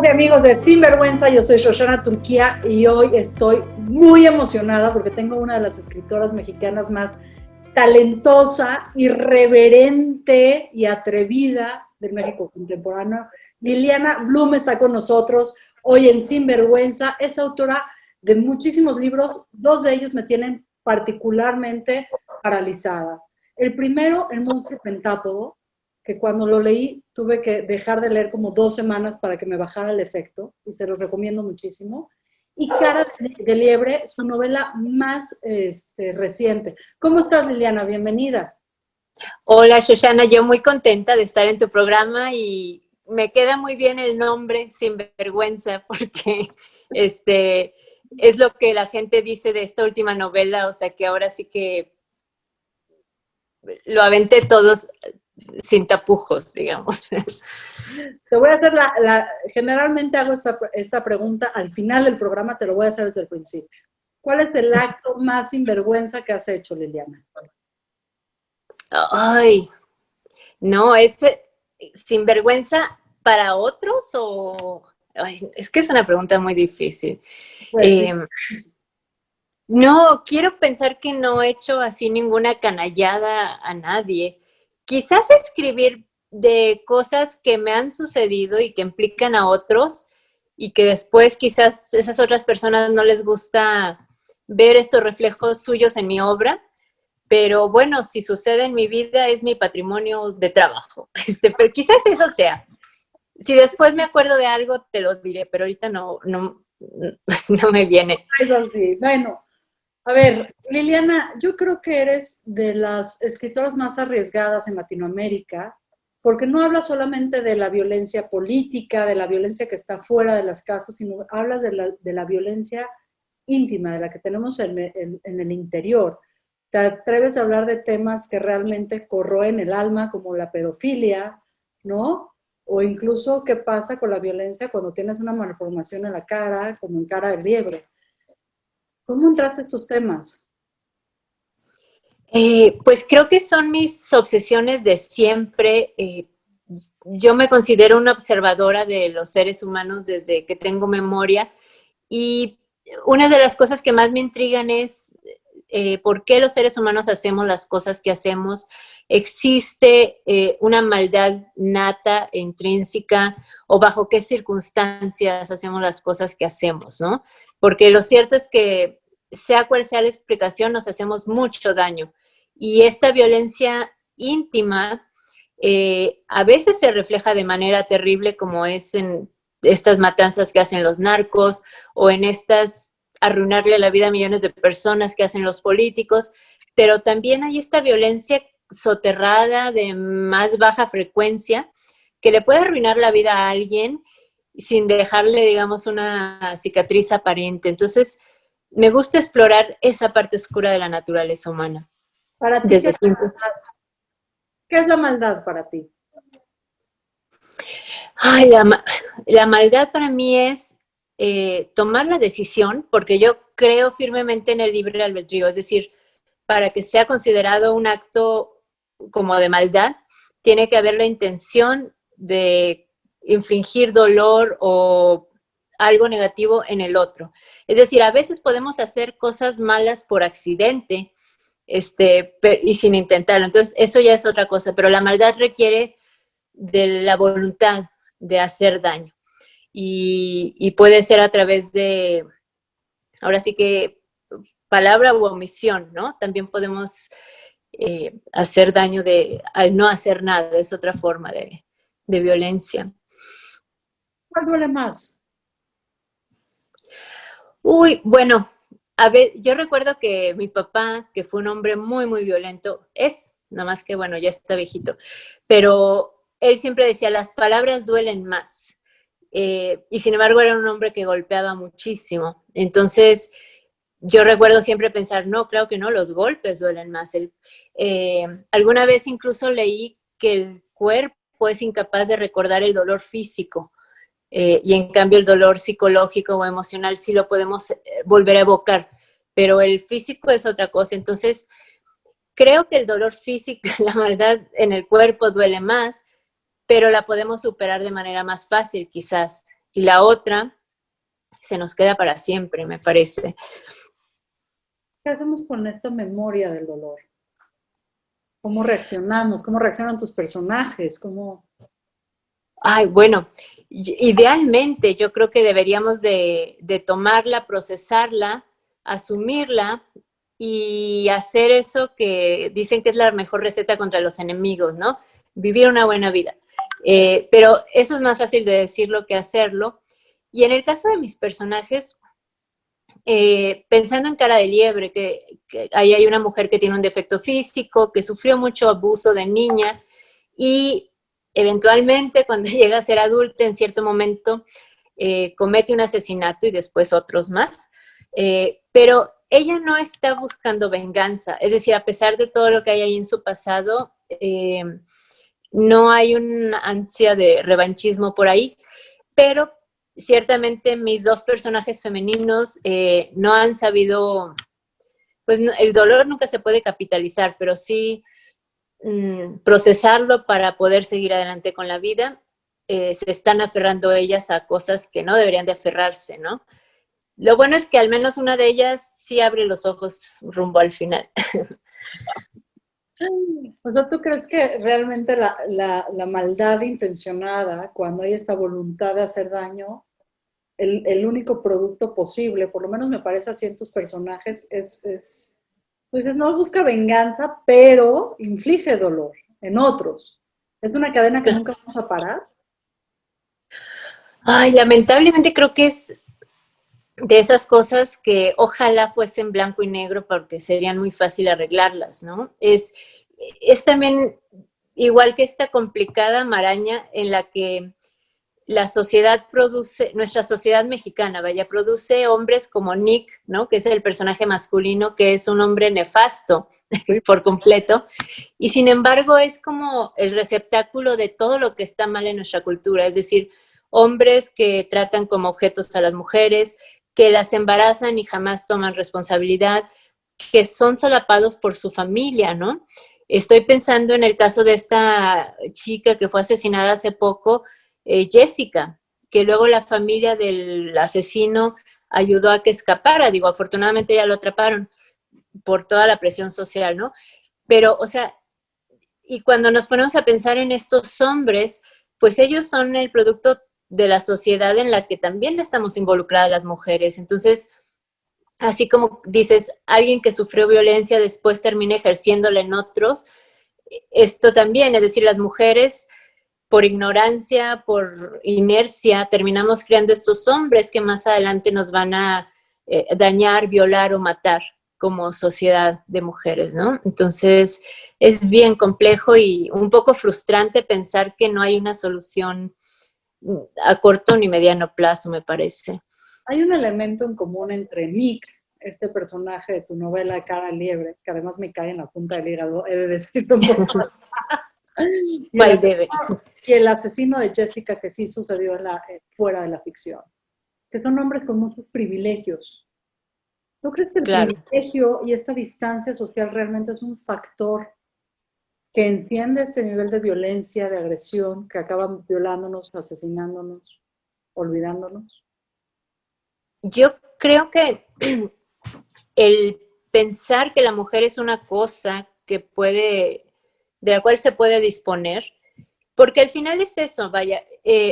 y amigos de Sinvergüenza, yo soy Shoshana Turquía y hoy estoy muy emocionada porque tengo una de las escritoras mexicanas más talentosa, irreverente y atrevida del México contemporáneo. Liliana Blum está con nosotros hoy en Sinvergüenza. Es autora de muchísimos libros, dos de ellos me tienen particularmente paralizada. El primero, El monstruo pentápodo, que cuando lo leí tuve que dejar de leer como 2 semanas para que me bajara el efecto, y se los recomiendo muchísimo. Y Caras de Liebre, su novela más reciente. ¿Cómo estás, Liliana? Bienvenida. Hola, Shoshana, yo muy contenta de estar en tu programa y me queda muy bien el nombre, Sinvergüenza, porque es lo que la gente dice de esta última novela, o sea que ahora sí que lo aventé todos sin tapujos, digamos. Te voy a hacer generalmente hago esta pregunta al final del programa, te lo voy a hacer desde el principio. ¿Cuál es el acto más sinvergüenza que has hecho, Liliana? Ay, no, es sinvergüenza para otros o... Ay, es que es una pregunta muy difícil. Pues sí. No, quiero pensar que no he hecho así ninguna canallada a nadie. Quizás escribir de cosas que me han sucedido y que implican a otros y que después quizás esas otras personas no les gusta ver estos reflejos suyos en mi obra, pero bueno, si sucede en mi vida es mi patrimonio de trabajo. Pero quizás eso sea. Si después me acuerdo de algo, te lo diré, pero ahorita no me viene. Eso sí, bueno. A ver, Liliana, yo creo que eres de las escritoras más arriesgadas en Latinoamérica, porque no hablas solamente de la violencia política, de la violencia que está fuera de las casas, sino hablas de la violencia íntima, de la que tenemos en el interior. Te atreves a hablar de temas que realmente corroen el alma, como la pedofilia, ¿no? O incluso qué pasa con la violencia cuando tienes una malformación en la cara, como en Cara de Liebre. ¿Cómo entraste a estos temas? Pues creo que son mis obsesiones de siempre. Yo me considero una observadora de los seres humanos desde que tengo memoria y una de las cosas que más me intrigan es por qué los seres humanos hacemos las cosas que hacemos. ¿Existe una maldad nata e intrínseca o bajo qué circunstancias hacemos las cosas que hacemos, ¿no? Porque lo cierto es que sea cual sea la explicación, nos hacemos mucho daño. Y esta violencia íntima a veces se refleja de manera terrible, como es en estas matanzas que hacen los narcos o en estas arruinarle la vida a millones de personas que hacen los políticos, pero también hay esta violencia soterrada de más baja frecuencia que le puede arruinar la vida a alguien sin dejarle, digamos, una cicatriz aparente. Entonces, me gusta explorar esa parte oscura de la naturaleza humana. Para ti, Desde ¿qué es la maldad para ti? Ay, la maldad para mí es tomar la decisión, porque yo creo firmemente en el libre albedrío, es decir, para que sea considerado un acto como de maldad, tiene que haber la intención de infligir dolor o algo negativo en el otro. Es decir, a veces podemos hacer cosas malas por accidente, y sin intentarlo. Entonces, eso ya es otra cosa, pero la maldad requiere de la voluntad de hacer daño. Y puede ser a través de, ahora sí que, palabra u omisión, ¿no? También podemos hacer daño al no hacer nada, es otra forma de violencia. ¿Cuál duele más? Uy, bueno, a ver, yo recuerdo que mi papá, que fue un hombre muy, muy violento, nada más que, bueno, ya está viejito, pero él siempre decía, las palabras duelen más. Y sin embargo era un hombre que golpeaba muchísimo. Entonces, yo recuerdo siempre pensar, no, claro que no, los golpes duelen más. Alguna vez incluso leí que el cuerpo es incapaz de recordar el dolor físico. Y en cambio el dolor psicológico o emocional sí lo podemos volver a evocar, pero el físico es otra cosa. Entonces, creo que el dolor físico, la maldad en el cuerpo duele más, pero la podemos superar de manera más fácil quizás. y la otra se nos queda para siempre, me parece. ¿Qué hacemos con esta memoria del dolor? ¿Cómo reaccionamos? ¿Cómo reaccionan tus personajes? ¿Cómo? Ay, bueno, idealmente yo creo que deberíamos de tomarla, procesarla, asumirla y hacer eso que dicen que es la mejor receta contra los enemigos, ¿no? Vivir una buena vida. Pero eso es más fácil de decirlo que hacerlo. Y en el caso de mis personajes, pensando en Cara de Liebre, que ahí hay una mujer que tiene un defecto físico, que sufrió mucho abuso de niña y eventualmente cuando llega a ser adulta en cierto momento comete un asesinato y después otros más, pero ella no está buscando venganza, es decir, a pesar de todo lo que hay ahí en su pasado, no hay una ansia de revanchismo por ahí, pero ciertamente mis dos personajes femeninos no han sabido, pues no, el dolor nunca se puede capitalizar, pero sí procesarlo para poder seguir adelante con la vida. Se están aferrando ellas a cosas que no deberían de aferrarse, ¿no? Lo bueno es que al menos una de ellas sí abre los ojos rumbo al final. O sea, ¿tú crees que realmente la maldad intencionada, cuando hay esta voluntad de hacer daño, el único producto posible, por lo menos me parece así en tus personajes, pues no busca venganza, pero inflige dolor en otros? Es una cadena que nunca vamos a parar. Ay, lamentablemente creo que es de esas cosas que ojalá fuesen blanco y negro porque serían muy fácil arreglarlas, ¿no? Es también igual que esta complicada maraña en la que la sociedad produce, nuestra sociedad mexicana, vaya, produce hombres como Nick, ¿no? Que es el personaje masculino, que es un hombre nefasto por completo, y sin embargo es como el receptáculo de todo lo que está mal en nuestra cultura, es decir, hombres que tratan como objetos a las mujeres, que las embarazan y jamás toman responsabilidad, que son solapados por su familia, ¿no? Estoy pensando en el caso de esta chica que fue asesinada hace poco, Jessica, que luego la familia del asesino ayudó a que escapara. Digo, afortunadamente ya lo atraparon por toda la presión social, ¿no? Pero, o sea, y cuando nos ponemos a pensar en estos hombres, pues ellos son el producto de la sociedad en la que también estamos involucradas las mujeres. Entonces, así como dices, alguien que sufrió violencia después termina ejerciéndola en otros, esto también, es decir, las mujeres por ignorancia, por inercia, terminamos creando estos hombres que más adelante nos van a dañar, violar o matar como sociedad de mujeres, ¿no? Entonces, es bien complejo y un poco frustrante pensar que no hay una solución a corto ni mediano plazo, me parece. Hay un elemento en común entre Nick, este personaje de tu novela Cara de Liebre, que además me cae en la punta del hígado, he de decirlo un poco. y, el y el asesino de Jessica, que sí sucedió fuera de la ficción, que son hombres con muchos privilegios. ¿No crees que el privilegio y esta distancia social realmente es un factor que enciende este nivel de violencia, de agresión, que acaban violándonos, asesinándonos, olvidándonos? Yo creo que el pensar que la mujer es una cosa que puede, de la cual se puede disponer, porque al final es eso, vaya,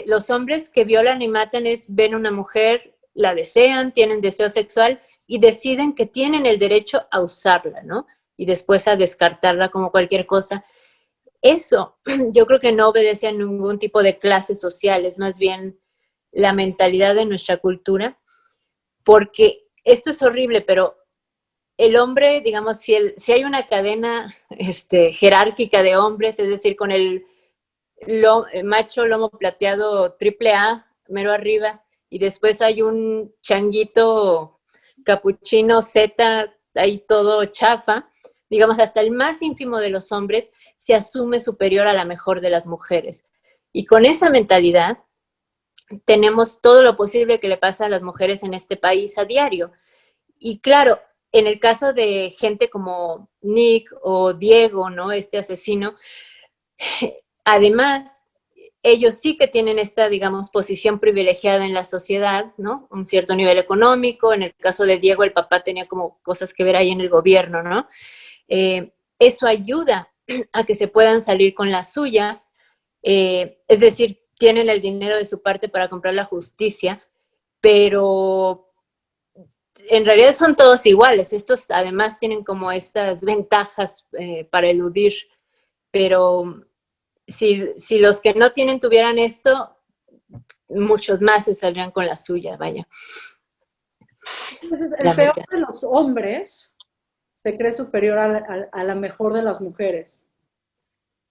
los hombres que violan y matan ven una mujer, la desean, tienen deseo sexual y deciden que tienen el derecho a usarla, ¿no? Y después a descartarla como cualquier cosa. Eso yo creo que no obedece a ningún tipo de clase social, es más bien la mentalidad de nuestra cultura, porque esto es horrible, pero el hombre, digamos, si hay una cadena jerárquica de hombres, es decir, con el macho lomo plateado triple A, mero arriba, y después hay un changuito capuchino Z, ahí todo chafa, digamos, hasta el más ínfimo de los hombres se asume superior a la mejor de las mujeres. Y con esa mentalidad tenemos todo lo posible que le pasa a las mujeres en este país a diario. Y claro, en el caso de gente como Nick o Diego, ¿no? Este asesino, además, ellos sí que tienen esta, digamos, posición privilegiada en la sociedad, ¿no? Un cierto nivel económico. En el caso de Diego, el papá tenía como cosas que ver ahí en el gobierno, ¿no? Eso ayuda a que se puedan salir con la suya. Es decir, tienen el dinero de su parte para comprar la justicia, pero en realidad son todos iguales. Estos además tienen como estas ventajas para eludir, pero si los que no tienen tuvieran esto, muchos más se saldrían con la suya, vaya. Entonces, el peor de los hombres se cree superior a la mejor de las mujeres.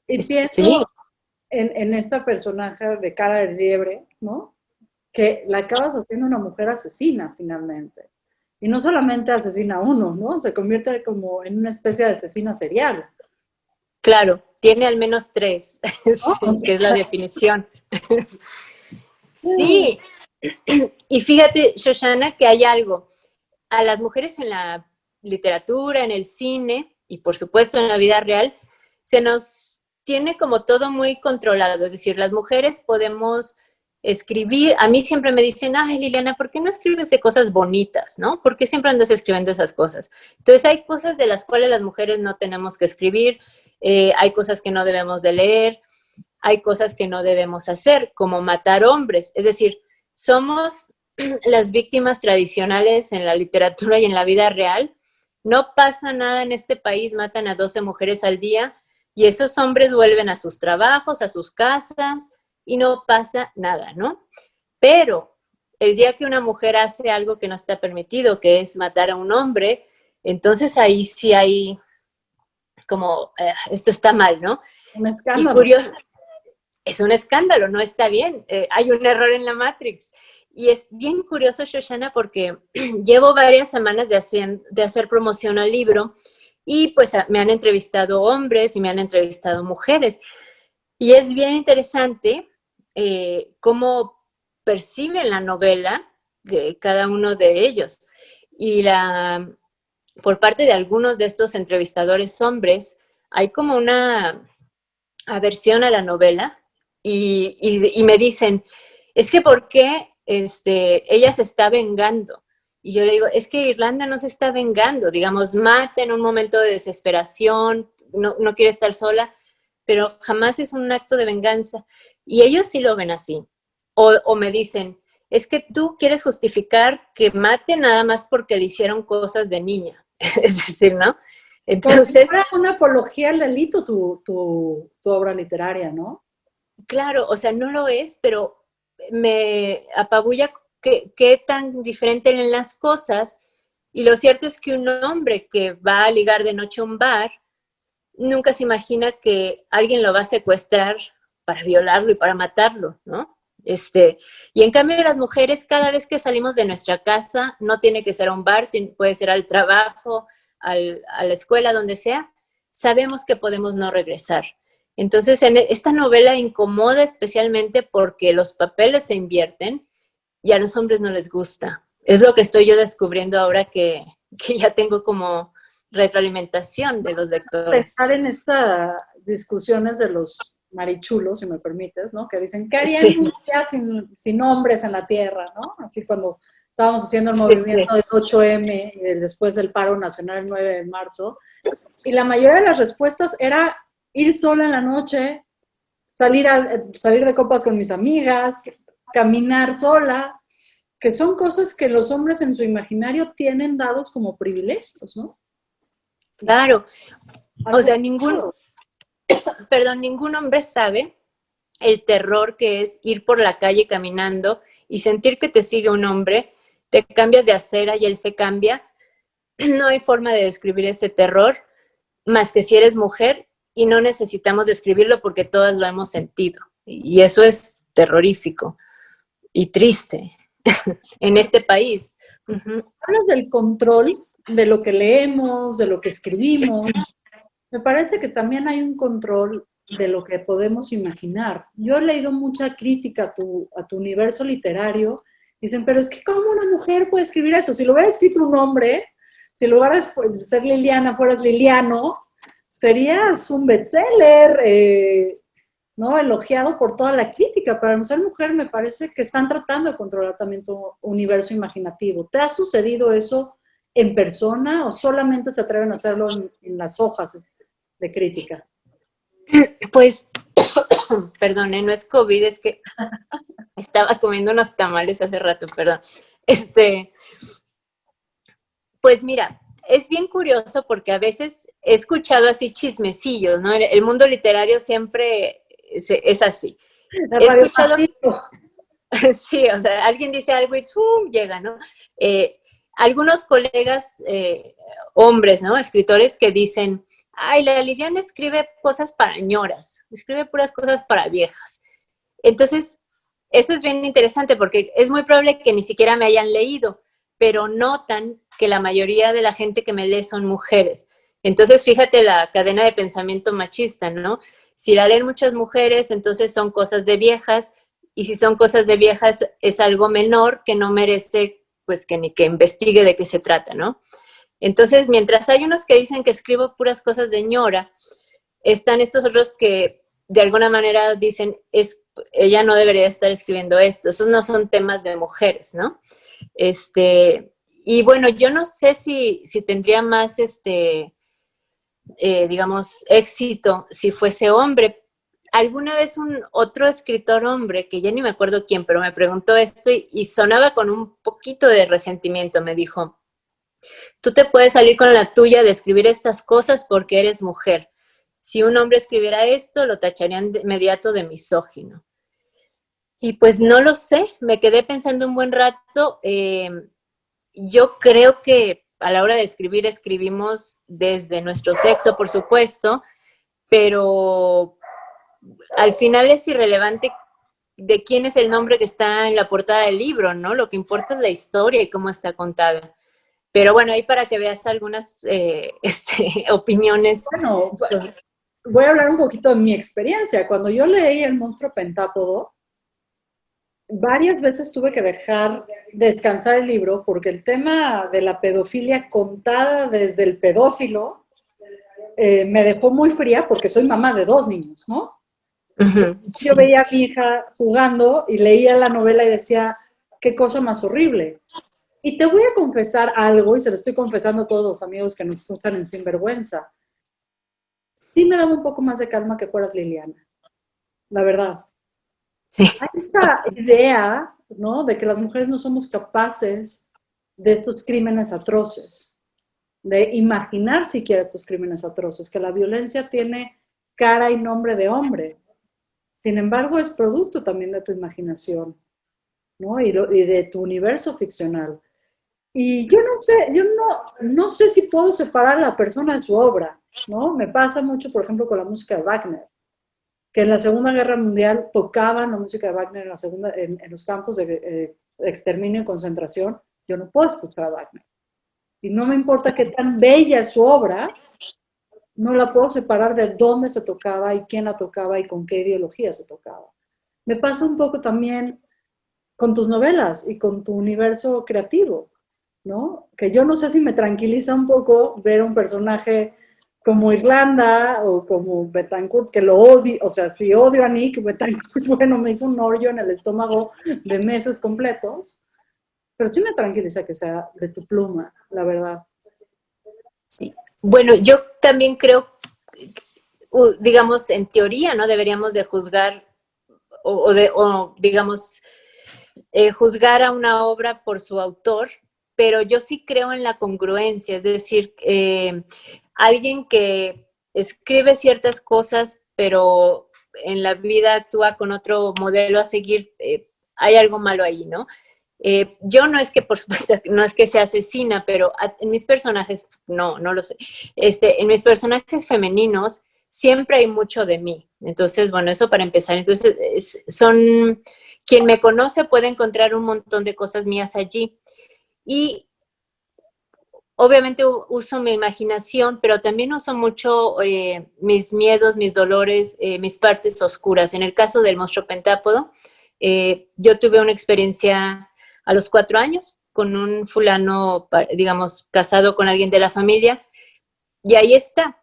Y pienso sí. en esta personaje de cara de liebre, ¿no? Que la acabas haciendo una mujer asesina, finalmente. Y no solamente asesina a uno, ¿no? Se convierte como en una especie de asesina serial. Claro, tiene al menos 3, ¿No? sí, que es la definición. Sí, y fíjate, Shoshana, que hay algo. A las mujeres en la literatura, en el cine y por supuesto en la vida real, se nos tiene como todo muy controlado. Es decir, las mujeres podemos escribir. A mí siempre me dicen, ay, Liliana, ¿por qué no escribes de cosas bonitas, no? ¿Por qué siempre andas escribiendo esas cosas? Entonces hay cosas de las cuales las mujeres no tenemos que escribir, hay cosas que no debemos de leer, hay cosas que no debemos hacer, como matar hombres. Es decir, somos las víctimas tradicionales en la literatura y en la vida real. No pasa nada en este país, matan a 12 mujeres al día y esos hombres vuelven a sus trabajos, a sus casas y no pasa nada, ¿no? Pero el día que una mujer hace algo que no está permitido, que es matar a un hombre, entonces ahí sí hay como, esto está mal, ¿no? Un escándalo. Y curioso, es un escándalo, no está bien, hay un error en la Matrix. Y es bien curioso, Shoshana, porque llevo varias semanas de hacer promoción al libro y pues me han entrevistado hombres y me han entrevistado mujeres. Y es bien interesante cómo perciben la novela cada uno de ellos. Y por parte de algunos de estos entrevistadores hombres, hay como una aversión a la novela y me dicen, es que ¿por qué ella se está vengando? Y yo le digo, es que Irlanda no se está vengando, digamos, mata en un momento de desesperación, no quiere estar sola, pero jamás es un acto de venganza. Y ellos sí lo ven así. O me dicen, es que tú quieres justificar que mate nada más porque le hicieron cosas de niña. Es decir, ¿no? Entonces, como si fuera una apología al delito tu obra literaria, ¿no? Claro, o sea, no lo es, pero me apabulla qué tan diferente eran las cosas. Y lo cierto es que un hombre que va a ligar de noche a un bar, nunca se imagina que alguien lo va a secuestrar para violarlo y para matarlo, ¿no? Y en cambio las mujeres, cada vez que salimos de nuestra casa, no tiene que ser a un bar, puede ser al trabajo, a la escuela, donde sea, sabemos que podemos no regresar. Entonces, esta novela incomoda especialmente porque los papeles se invierten y a los hombres no les gusta. Es lo que estoy yo descubriendo ahora que ya tengo como retroalimentación de los lectores. Pensar en estas discusiones de los marichulos, si me permites, ¿no? Que dicen, ¿qué harían un día sin hombres en la tierra, ¿no? Así cuando estábamos haciendo el movimiento del 8M, después del paro nacional el 9 de marzo, y la mayoría de las respuestas era ir sola en la noche, salir de copas con mis amigas, caminar sola, que son cosas que los hombres en su imaginario tienen dados como privilegios, ¿no? Claro, o sea, ningún hombre sabe el terror que es ir por la calle caminando y sentir que te sigue un hombre, te cambias de acera y él se cambia. No hay forma de describir ese terror, más que si eres mujer, y no necesitamos describirlo porque todas lo hemos sentido. Y eso es terrorífico y triste en este país. Hablas del control de lo que leemos, de lo que escribimos. Me parece que también hay un control de lo que podemos imaginar. Yo he leído mucha crítica a tu universo literario. Dicen, pero es que ¿cómo una mujer puede escribir eso? Si lo hubiera escrito un hombre, si en lugar de ser Liliana fueras Liliano, serías un bestseller. ¿no? Elogiado por toda la crítica. Para ser mujer me parece que están tratando de controlar también tu universo imaginativo. ¿Te ha sucedido eso en persona o solamente se atreven a hacerlo en las hojas de crítica? Pues, perdone, no es COVID, es que estaba comiendo unos tamales hace rato, perdón. Este, pues mira, es bien curioso porque a veces he escuchado así chismecillos, ¿no? El mundo literario siempre es así. El He radio escuchado, pasivo. sí, o sea, alguien dice algo y ¡pum! Llega, ¿no? Algunos colegas, hombres, ¿no? Escritores que dicen, ay, la Liliana escribe cosas para ñoras, escribe puras cosas para viejas. Entonces, eso es bien interesante porque es muy probable que ni siquiera me hayan leído, pero notan que la mayoría de la gente que me lee son mujeres. Entonces, fíjate la cadena de pensamiento machista, ¿no? Si la leen muchas mujeres, entonces son cosas de viejas, y si son cosas de viejas, es algo menor que no merece, pues, que ni que investigue de qué se trata, ¿no? Entonces, mientras hay unos que dicen que escribo puras cosas de ñora, están estos otros que de alguna manera dicen, ella no debería estar escribiendo esto, esos no son temas de mujeres, ¿no? Y bueno, yo no sé si tendría más, digamos, éxito si fuese hombre. Alguna vez un otro escritor hombre, que ya ni me acuerdo quién, pero me preguntó esto y sonaba con un poquito de resentimiento, me dijo, tú te puedes salir con la tuya de escribir estas cosas porque eres mujer. Si un hombre escribiera esto, lo tacharían de inmediato de misógino. Y pues no lo sé, me quedé pensando un buen rato. Yo creo que a la hora de escribir escribimos desde nuestro sexo, por supuesto, pero al final es irrelevante de quién es el nombre que está en la portada del libro, ¿no? Lo que importa es la historia y cómo está contada. Pero bueno, ahí para que veas algunas opiniones. Bueno, voy a hablar un poquito de mi experiencia. Cuando yo leí El monstruo pentápodo, varias veces tuve que dejar descansar el libro porque el tema de la pedofilia contada desde el pedófilo me dejó muy fría porque soy mamá de 2 niños, ¿no? Uh-huh, sí. Yo veía a mi hija jugando y leía la novela y decía, qué cosa más horrible. Y te voy a confesar algo, y se lo estoy confesando a todos los amigos que nos escuchan en Sinvergüenza. Sí me daba un poco más de calma que fueras Liliana, la verdad. Sí. Hay esta idea, ¿no?, de que las mujeres no somos capaces de estos crímenes atroces, de imaginar siquiera estos crímenes atroces, que la violencia tiene cara y nombre de hombre. Sin embargo, es producto también de tu imaginación, ¿no? Y de tu universo ficcional. Y yo no sé si puedo separar a la persona de su obra, ¿no? Me pasa mucho, por ejemplo, con la música de Wagner, que en la Segunda Guerra Mundial tocaban la música de Wagner en los campos de exterminio y concentración. Yo no puedo escuchar a Wagner. Y no me importa qué tan bella es su obra, no la puedo separar de dónde se tocaba y quién la tocaba y con qué ideología se tocaba. Me pasa un poco también con tus novelas y con tu universo creativo, ¿no? Que yo no sé si me tranquiliza un poco ver un personaje como Irlanda o como Betancourt, que lo odio, o sea, si odio a Nick, Betancourt, bueno, me hizo un hoyo en el estómago de meses completos, pero sí me tranquiliza que sea de tu pluma, la verdad. Sí. Bueno, yo también creo, digamos, en teoría, ¿no? Deberíamos de juzgar o digamos, juzgar a una obra por su autor, pero yo sí creo en la congruencia, es decir, alguien que escribe ciertas cosas, pero en la vida actúa con otro modelo a seguir, hay algo malo ahí, ¿no? Yo no es que, por supuesto, no es que sea asesina, pero en mis personajes, no lo sé, en mis personajes femeninos siempre hay mucho de mí. Entonces, bueno, eso para empezar. Entonces, quien me conoce puede encontrar un montón de cosas mías allí. Y obviamente uso mi imaginación, pero también uso mucho mis miedos, mis dolores, mis partes oscuras. En el caso del monstruo pentápodo, yo tuve una experiencia a los 4 años con un fulano, digamos, casado con alguien de la familia, y ahí está.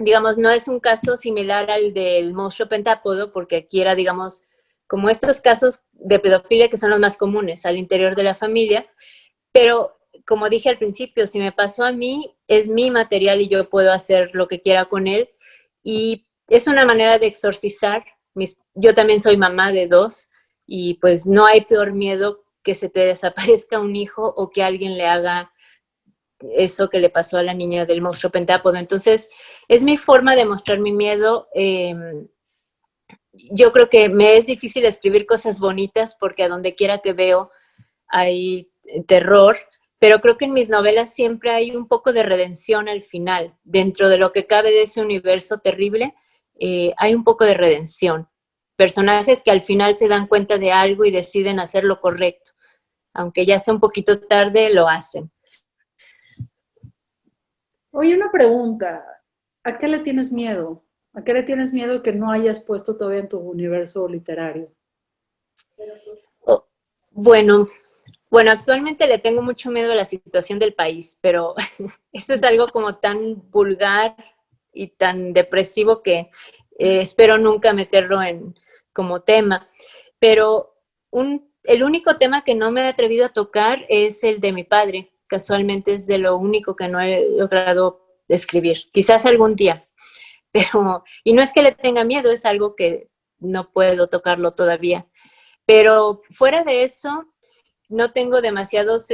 digamos, no es un caso similar al del monstruo pentápodo, porque aquí era, digamos, como estos casos de pedofilia que son los más comunes al interior de la familia, pero como dije al principio, si me pasó a mí, es mi material y yo puedo hacer lo que quiera con él, y es una manera de exorcizar. Yo también soy mamá de 2, y pues no hay peor miedo que se te desaparezca un hijo o que alguien le haga eso que le pasó a la niña del monstruo pentápodo. Entonces, es mi forma de mostrar mi miedo. Yo creo que me es difícil escribir cosas bonitas porque a donde quiera que veo hay terror, pero creo que en mis novelas siempre hay un poco de redención al final. Dentro de lo que cabe de ese universo terrible, hay un poco de redención. Personajes que al final se dan cuenta de algo y deciden hacer lo correcto. Aunque ya sea un poquito tarde, lo hacen. Oye, una pregunta. ¿A qué le tienes miedo? ¿A qué le tienes miedo que no hayas puesto todavía en tu universo literario? Oh, bueno, bueno, actualmente le tengo mucho miedo a la situación del país, pero eso es algo como tan vulgar y tan depresivo que espero nunca meterlo en como tema. Pero el único tema que no me he atrevido a tocar es el de mi padre. Casualmente es de lo único que no he logrado escribir. Quizás algún día, pero, y no es que le tenga miedo, es algo que no puedo tocarlo todavía. Pero fuera de eso, no tengo demasiadas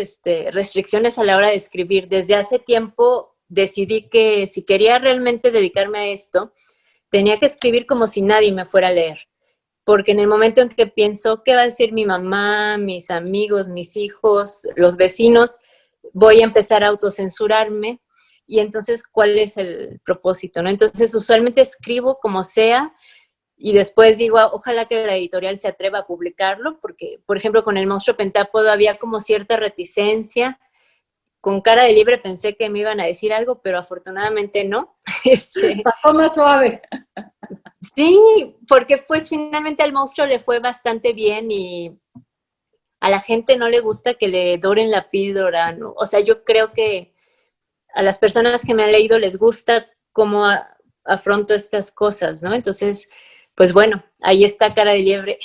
restricciones a la hora de escribir. Desde hace tiempo decidí que si quería realmente dedicarme a esto, tenía que escribir como si nadie me fuera a leer. Porque en el momento en que pienso qué va a decir mi mamá, mis amigos, mis hijos, los vecinos, voy a empezar a autocensurarme. Y entonces, ¿cuál es el propósito? ¿No? Entonces, usualmente escribo como sea, y después digo, ojalá que la editorial se atreva a publicarlo, porque, por ejemplo, con el monstruo pentápodo había como cierta reticencia. Con Cara de Liebre pensé que me iban a decir algo, pero afortunadamente no. Pasó más suave. Sí, porque pues finalmente al monstruo le fue bastante bien y a la gente no le gusta que le doren la píldora, ¿no? O sea, yo creo que a las personas que me han leído les gusta cómo afronto estas cosas, ¿no? Entonces, pues bueno, ahí está Cara de Liebre,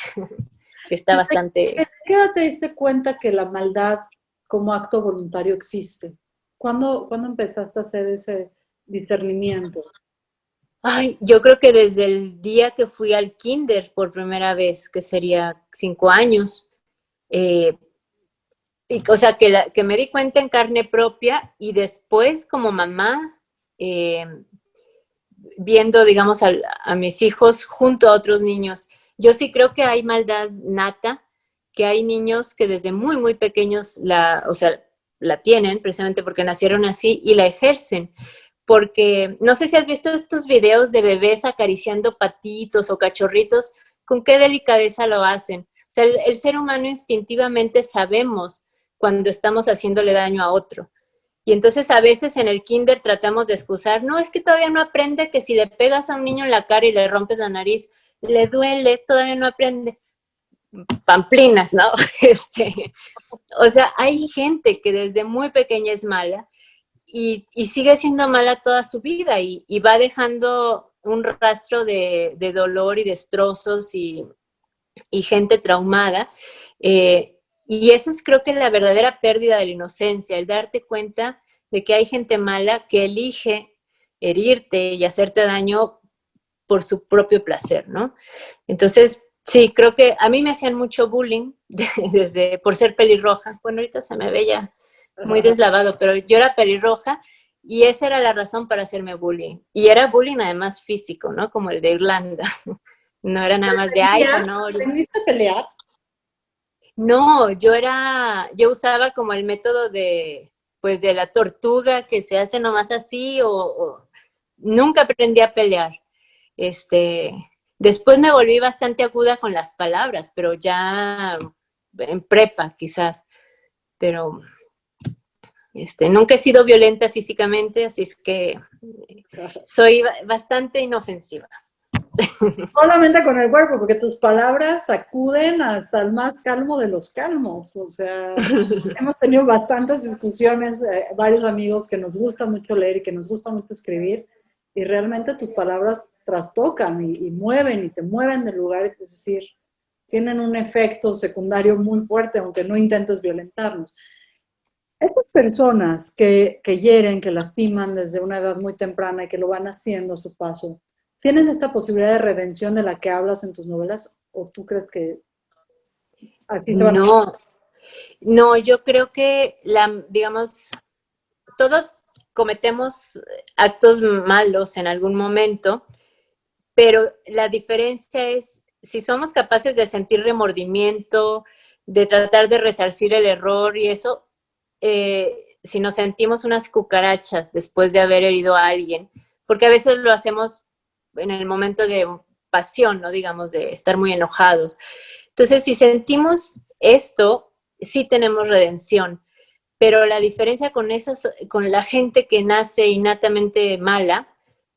que está bastante... ¿Qué edad te diste cuenta que la maldad como acto voluntario existe? ¿Cuándo empezaste a hacer ese discernimiento? Ay, yo creo que desde el día que fui al kinder por primera vez, que sería 5 años, eh, y, o sea, que me di cuenta en carne propia y después como mamá, eh, viendo, digamos, a mis hijos junto a otros niños. Yo sí creo que hay maldad nata, que hay niños que desde muy, muy pequeños o sea, la tienen precisamente porque nacieron así y la ejercen. Porque no sé si has visto estos videos de bebés acariciando patitos o cachorritos, con qué delicadeza lo hacen. O sea, el ser humano instintivamente sabemos cuando estamos haciéndole daño a otro. Y entonces a veces en el kinder tratamos de excusar, no, es que todavía no aprende que si le pegas a un niño en la cara y le rompes la nariz, le duele, todavía no aprende. Pamplinas, ¿no? O sea, hay gente que desde muy pequeña es mala y sigue siendo mala toda su vida y va dejando un rastro de dolor y destrozos y gente traumada. Y esa es creo que la verdadera pérdida de la inocencia, el darte cuenta de que hay gente mala que elige herirte y hacerte daño por su propio placer, ¿no? Entonces, sí, creo que a mí me hacían mucho bullying desde por ser pelirroja. Bueno, ahorita se me ve ya muy deslavado, pero yo era pelirroja y esa era la razón para hacerme bullying. Y era bullying además físico, ¿no? Como el de Irlanda. No era nada más de, ay, Sonori. ¿Aprendiste a pelear? No, yo usaba como el método pues de la tortuga que se hace nomás así o nunca aprendí a pelear. Después me volví bastante aguda con las palabras, pero ya en prepa quizás, pero nunca he sido violenta físicamente, así es que soy bastante inofensiva. Solamente con el cuerpo, porque tus palabras sacuden hasta el más calmo de los calmos. O sea, hemos tenido bastantes discusiones, varios amigos que nos gusta mucho leer y que nos gusta mucho escribir, y realmente tus palabras trastocan y mueven y te mueven del lugar, es decir, tienen un efecto secundario muy fuerte, aunque no intentes violentarnos. Estas personas que hieren, que lastiman desde una edad muy temprana y que lo van haciendo a su paso, ¿tienen esta posibilidad de redención de la que hablas en tus novelas? ¿O tú crees que así se van a... No, no, yo creo que digamos, todos cometemos actos malos en algún momento, pero la diferencia es si somos capaces de sentir remordimiento, de tratar de resarcir el error y eso, si nos sentimos unas cucarachas después de haber herido a alguien, porque a veces lo hacemos en el momento de pasión, ¿no? Digamos, de estar muy enojados. Entonces, si sentimos esto, sí tenemos redención, pero la diferencia con la gente que nace innatamente mala,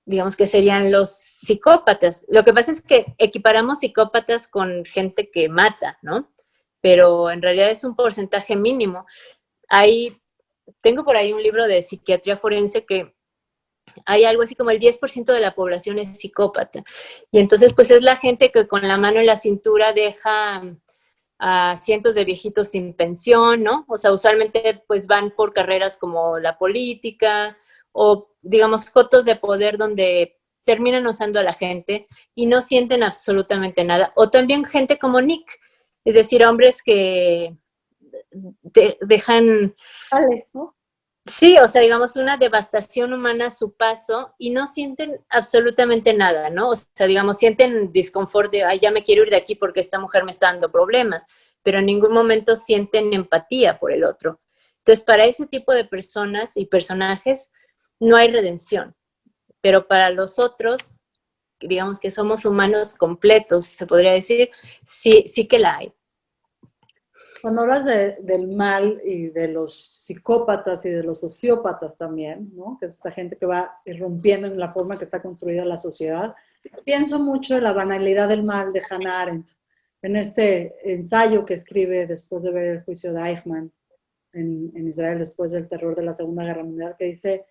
digamos que serían los psicópatas. Lo que pasa es que equiparamos psicópatas con gente que mata, ¿no? Pero en realidad es un porcentaje mínimo. Tengo por ahí un libro de psiquiatría forense que hay algo así como el 10% de la población es psicópata. Y entonces, pues es la gente que con la mano en la cintura deja a cientos de viejitos sin pensión, ¿no? O sea, usualmente pues van por carreras como la política o, digamos, cotos de poder donde terminan usando a la gente y no sienten absolutamente nada. O también gente como Nick, es decir, hombres que dejan... Vale, ¿no? Sí, o sea, digamos, una devastación humana a su paso y no sienten absolutamente nada, ¿no? O sea, digamos, sienten disconfort de, ay, ya me quiero ir de aquí porque esta mujer me está dando problemas, pero en ningún momento sienten empatía por el otro. Entonces, para ese tipo de personas y personajes no hay redención, pero para los otros, digamos que somos humanos completos, se podría decir, sí, sí que la hay. Cuando hablas del mal y de los psicópatas y de los sociópatas también, ¿no? Que es esta gente que va irrumpiendo en la forma que está construida la sociedad, pienso mucho en la banalidad del mal de Hannah Arendt, en este ensayo que escribe después de ver el juicio de Eichmann en Israel, después del terror de la Segunda Guerra Mundial, que dice,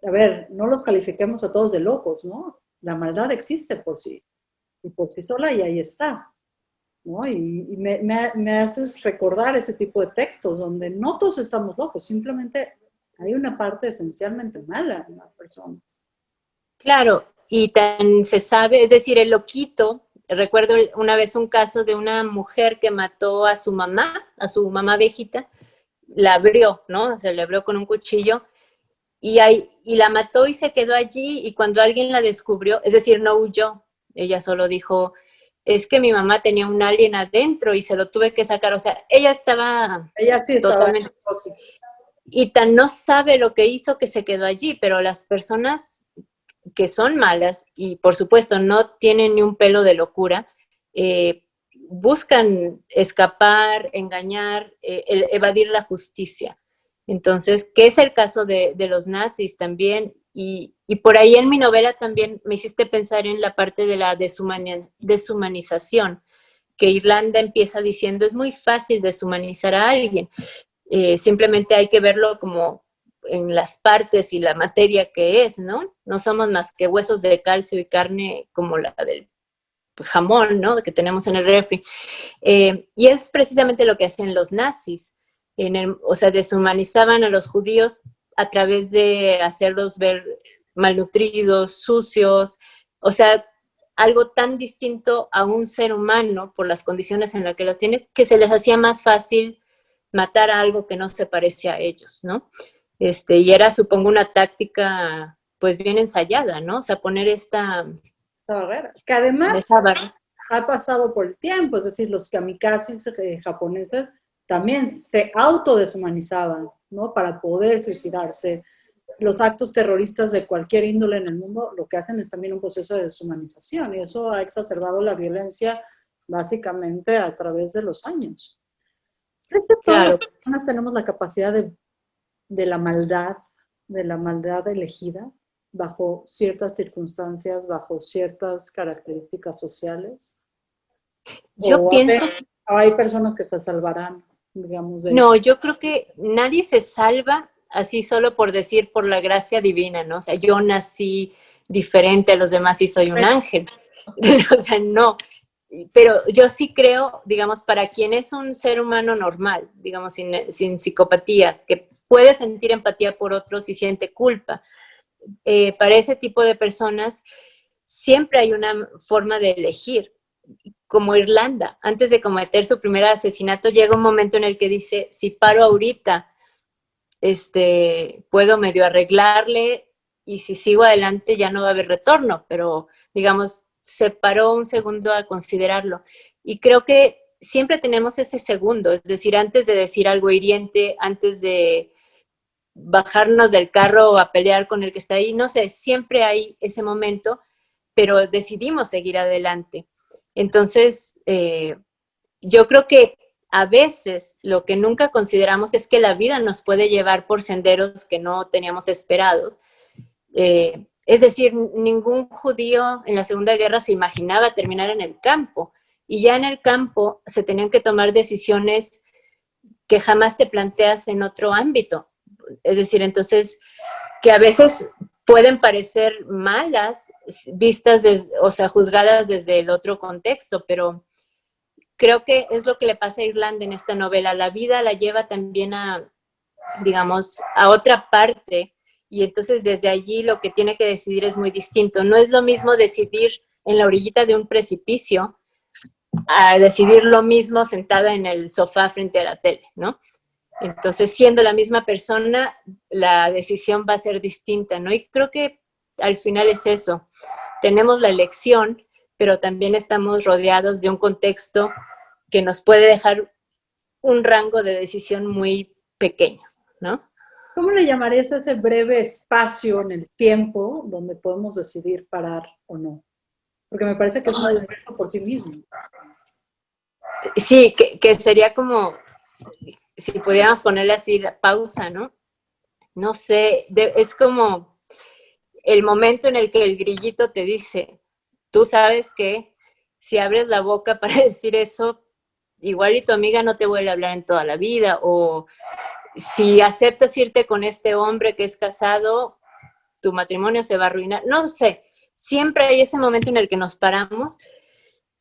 a ver, no los califiquemos a todos de locos, ¿no? La maldad existe por sí, y por sí sola y ahí está. ¿No? Y me haces recordar ese tipo de textos donde no todos estamos locos, simplemente hay una parte esencialmente mala en las personas. Claro, y tan se sabe, es decir, el loquito, recuerdo una vez un caso de una mujer que mató a su mamá viejita, la abrió, ¿no? Se le abrió con un cuchillo y la mató y se quedó allí y cuando alguien la descubrió, es decir, no huyó, ella solo dijo, es que mi mamá tenía un alien adentro y se lo tuve que sacar, o sea, ella estaba Ella sí estaba totalmente... Y tan no sabe lo que hizo que se quedó allí, pero las personas que son malas y por supuesto no tienen ni un pelo de locura, buscan escapar, engañar, evadir la justicia. Entonces, ¿qué es el caso de los nazis también? Y por ahí en mi novela también me hiciste pensar en la parte de la deshumanización, que Irlanda empieza diciendo, es muy fácil deshumanizar a alguien, simplemente hay que verlo como en las partes y la materia que es, ¿no? No somos más que huesos de calcio y carne como la del jamón, ¿no? Que tenemos en el refri. Y es precisamente lo que hacen los nazis. O sea, deshumanizaban a los judíos a través de hacerlos ver malnutridos, sucios, o sea, algo tan distinto a un ser humano por las condiciones en las que las tienes, que se les hacía más fácil matar a algo que no se parece a ellos, ¿no? Y era, supongo, una táctica, pues, bien ensayada, ¿no? O sea, poner esta barrera, que además esa barrera. ha pasado por el tiempo, es decir, los kamikazes japoneses también se autodeshumanizaban, ¿no? Para poder suicidarse. Los actos terroristas de cualquier índole en el mundo lo que hacen es también un proceso de deshumanización y eso ha exacerbado la violencia básicamente a través de los años. ¿Crees que todas Claro. las personas tenemos la capacidad de la maldad elegida bajo ciertas circunstancias, bajo ciertas características sociales? Yo ¿O pienso, hay personas que se salvarán, digamos, de no, yo creo que nadie se salva así solo por decir por la gracia divina, ¿no? O sea, yo nací, diferente a los demás y soy un ángel. O sea, no. Pero yo sí creo, digamos, para quien es un ser humano normal, digamos, sin psicopatía, que puede sentir empatía por otros y siente culpa, para ese tipo de personas siempre hay una forma de elegir. Como Irlanda, antes de cometer su primer asesinato, llega un momento en el que dice, si paro ahorita, puedo medio arreglarle y si sigo adelante ya no va a haber retorno, pero digamos, se paró un segundo a considerarlo. Y creo que siempre tenemos ese segundo, es decir, antes de decir algo hiriente, antes de bajarnos del carro a pelear con el que está ahí, no sé, siempre hay ese momento, pero decidimos seguir adelante. Entonces, yo creo que a veces lo que nunca consideramos es que la vida nos puede llevar por senderos que no teníamos esperados. Es decir, ningún judío en la Segunda Guerra se imaginaba terminar en el campo, y ya en el campo se tenían que tomar decisiones que jamás te planteas en otro ámbito. Es decir, entonces, que a veces pueden parecer malas, vistas, o sea, juzgadas desde el otro contexto, pero creo que es lo que le pasa a Irlanda en esta novela. La vida la lleva también a, digamos, a otra parte, y entonces desde allí lo que tiene que decidir es muy distinto. No es lo mismo decidir en la orillita de un precipicio a decidir lo mismo sentada en el sofá frente a la tele, ¿no? Entonces, siendo la misma persona, la decisión va a ser distinta, ¿no? Y creo que al final es eso. Tenemos la elección, pero también estamos rodeados de un contexto que nos puede dejar un rango de decisión muy pequeño, ¿no? ¿Cómo le llamarías a ese breve espacio en el tiempo donde podemos decidir parar o no? Porque me parece que es un universo por sí mismo. Sí, que sería como, si pudiéramos ponerle así la pausa, ¿no? No sé, es como el momento en el que el grillito te dice, tú sabes que si abres la boca para decir eso, igual y tu amiga no te vuelve a hablar en toda la vida, o si aceptas irte con este hombre que es casado, tu matrimonio se va a arruinar. No sé, siempre hay ese momento en el que nos paramos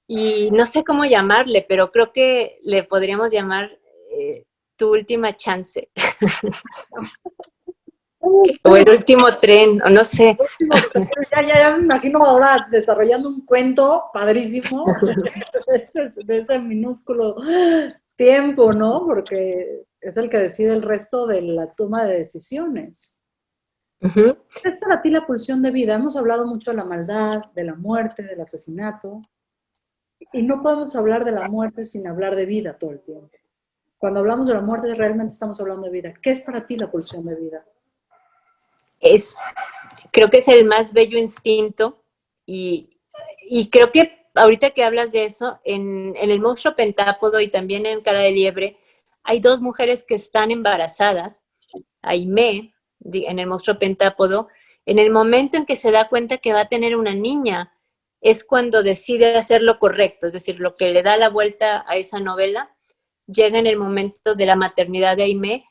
y no sé cómo llamarle, pero creo que le podríamos llamar tu última chance. O el último tren, o no sé. Ya me imagino ahora desarrollando un cuento padrísimo de ese minúsculo tiempo, ¿no? Porque es el que decide el resto de la toma de decisiones. Uh-huh. ¿Qué es para ti la pulsión de vida? Hemos hablado mucho de la maldad, de la muerte, del asesinato, y no podemos hablar de la muerte sin hablar de vida todo el tiempo. Cuando hablamos de la muerte realmente estamos hablando de vida. ¿Qué es para ti la pulsión de vida? Creo que es el más bello instinto, y creo que ahorita que hablas de eso, en El monstruo pentápodo y también en Cara de liebre, hay dos mujeres que están embarazadas. Aimee, en El monstruo pentápodo, en el momento en que se da cuenta que va a tener una niña, es cuando decide hacer lo correcto, es decir, lo que le da la vuelta a esa novela, llega en el momento de la maternidad de Aimee.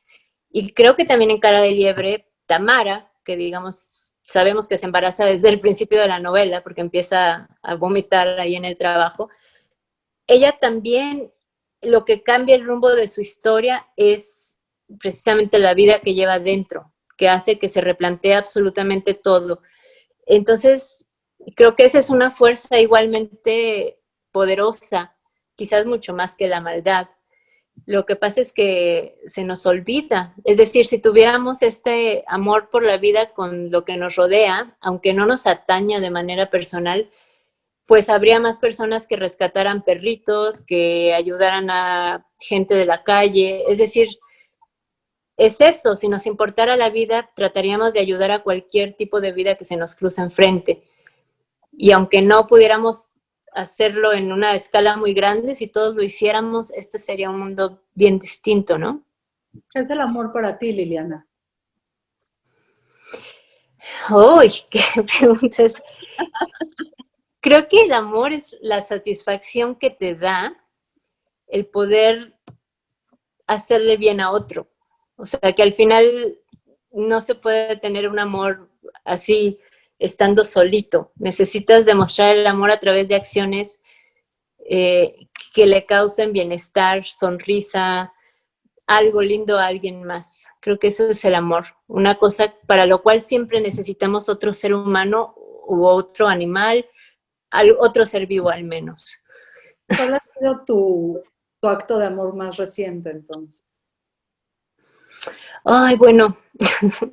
Y creo que también en Cara de liebre, Tamara, que digamos, sabemos que se embaraza desde el principio de la novela, porque empieza a vomitar ahí en el trabajo, ella también, lo que cambia el rumbo de su historia es precisamente la vida que lleva dentro, que hace que se replantee absolutamente todo. Entonces, creo que esa es una fuerza igualmente poderosa, quizás mucho más que la maldad. Lo que pasa es que se nos olvida. Es decir, si tuviéramos este amor por la vida con lo que nos rodea, aunque no nos ataña de manera personal, pues habría más personas que rescataran perritos, que ayudaran a gente de la calle. Es decir, es eso, si nos importara la vida, trataríamos de ayudar a cualquier tipo de vida que se nos cruza enfrente. Y aunque no pudiéramos hacerlo en una escala muy grande, si todos lo hiciéramos, este sería un mundo bien distinto, ¿no? ¿Qué es el amor para ti, Liliana? ¡Uy! ¡Qué preguntas! Creo que el amor es la satisfacción que te da el poder hacerle bien a otro. O sea, que al final no se puede tener un amor así estando solito. Necesitas demostrar el amor a través de acciones que le causen bienestar, sonrisa, algo lindo a alguien más. Creo que eso es el amor, una cosa para lo cual siempre necesitamos otro ser humano u otro animal, otro ser vivo al menos. ¿Cuál ha sido tu acto de amor más reciente entonces? Ay, bueno,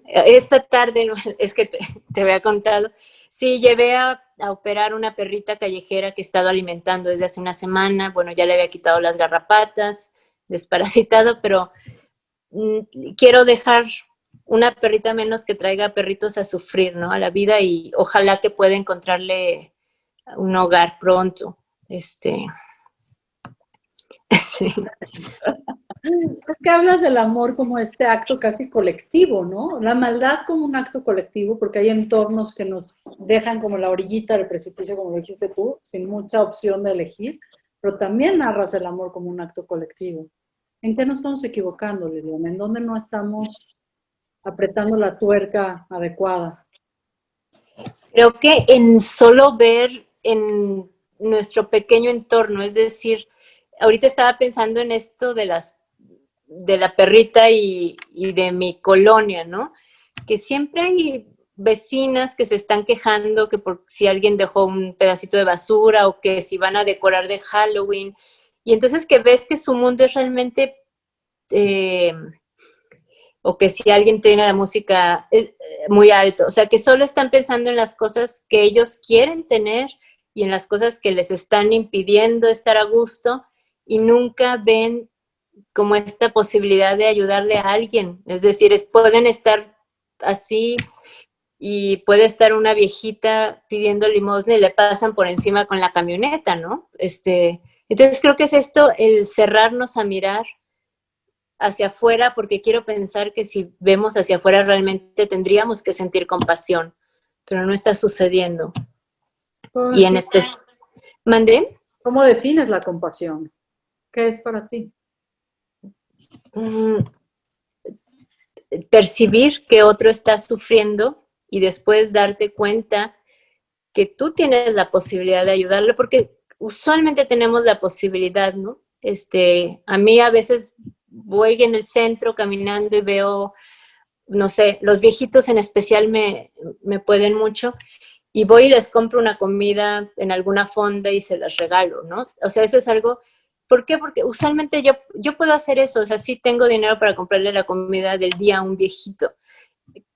esta tarde, es que te había contado, sí, llevé a operar una perrita callejera que he estado alimentando desde hace una semana. Bueno, ya le había quitado las garrapatas, desparasitado, pero quiero dejar una perrita menos que traiga perritos a sufrir, ¿no? A la vida, y ojalá que pueda encontrarle un hogar pronto. Sí. Es que hablas del amor como este acto casi colectivo, ¿no? La maldad como un acto colectivo, porque hay entornos que nos dejan como la orillita del precipicio, como lo dijiste tú, sin mucha opción de elegir, pero también narras el amor como un acto colectivo. ¿En qué nos estamos equivocando, Liliana? ¿En dónde no estamos apretando la tuerca adecuada? Creo que en solo ver en nuestro pequeño entorno, es decir, ahorita estaba pensando en esto de la perrita y de mi colonia, ¿no? Que siempre hay vecinas que se están quejando que por si alguien dejó un pedacito de basura o que si van a decorar de Halloween. Y entonces que ves que su mundo es realmente, o que si alguien tiene la música muy alto, o sea, que solo están pensando en las cosas que ellos quieren tener y en las cosas que les están impidiendo estar a gusto, y nunca ven como esta posibilidad de ayudarle a alguien. Es decir, pueden estar así y puede estar una viejita pidiendo limosna y le pasan por encima con la camioneta, ¿no? Entonces creo que es esto, el cerrarnos a mirar hacia afuera, porque quiero pensar que si vemos hacia afuera realmente tendríamos que sentir compasión, pero no está sucediendo. Y en especial, ¿mandé? ¿Cómo defines la compasión? ¿Qué es para ti? Percibir que otro está sufriendo y después darte cuenta que tú tienes la posibilidad de ayudarle, porque usualmente tenemos la posibilidad, ¿no? A mí a veces voy en el centro caminando y veo, no sé, los viejitos en especial me pueden mucho, y voy y les compro una comida en alguna fonda y se las regalo, ¿no? O sea, eso es algo. ¿Por qué? Porque usualmente yo puedo hacer eso, o sea, sí tengo dinero para comprarle la comida del día a un viejito,